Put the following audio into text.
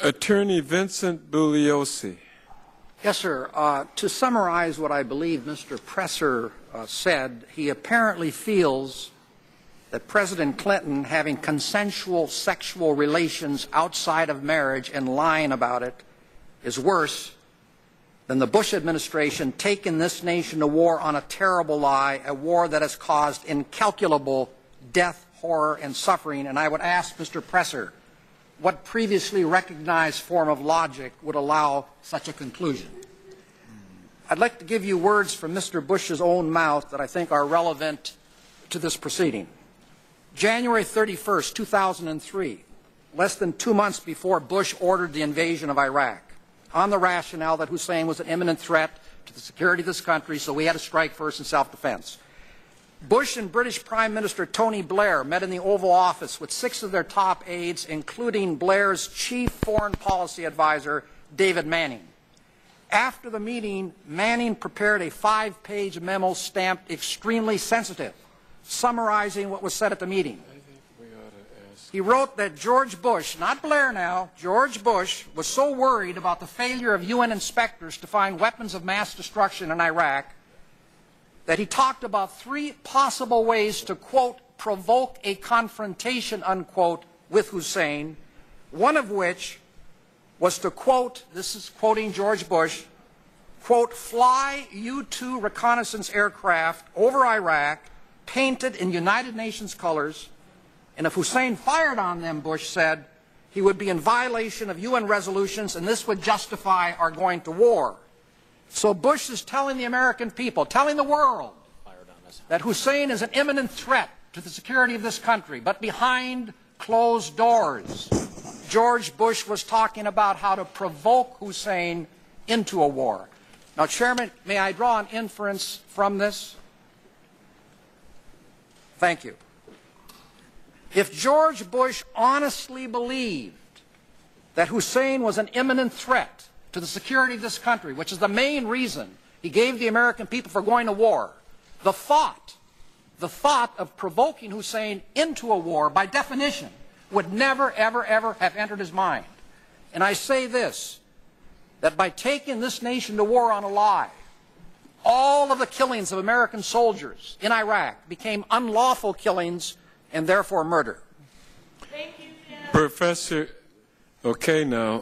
Attorney Vincent Buliosi. Yes, sir. To summarize what I believe Mr. Presser said, he apparently feels that President Clinton having consensual sexual relations outside of marriage and lying about it is worse than the Bush administration taking this nation to war on a terrible lie, a war that has caused incalculable death, horror, and suffering. And I would ask Mr. Presser what previously recognized form of logic would allow such a conclusion. I'd like to give you words from Mr. Bush's own mouth that I think are relevant to this proceeding. January 31st, 2003, less than 2 months before Bush ordered the invasion of Iraq, on the rationale that Hussein was an imminent threat to the security of this country, so we had to strike first in self-defense. Bush and British Prime Minister Tony Blair met in the Oval Office with 6 of their top aides, including Blair's chief foreign policy advisor, David Manning. After the meeting, Manning prepared a 5-page memo stamped extremely sensitive, summarizing what was said at the meeting. He wrote that George Bush, not Blair now, George Bush was so worried about the failure of UN inspectors to find weapons of mass destruction in Iraq that he talked about 3 possible ways to, quote, provoke a confrontation, unquote, with Hussein, one of which was to, quote, this is quoting George Bush, quote, fly U-2 reconnaissance aircraft over Iraq, painted in United Nations colors, and if Hussein fired on them, Bush said, he would be in violation of UN resolutions, and this would justify our going to war. So Bush is telling the American people, telling the world, that Hussein is an imminent threat to the security of this country, but behind closed doors, George Bush was talking about how to provoke Hussein into a war. Now, Chairman, may I draw an inference from this? Thank you. If George Bush honestly believed that Hussein was an imminent threat to the security of this country, which is the main reason he gave the American people for going to war, the thought of provoking Hussein into a war, by definition, would never, ever, ever have entered his mind. And I say this, that by taking this nation to war on a lie, all of the killings of American soldiers in Iraq became unlawful killings and therefore murder. Thank you, Jim. Professor, okay now.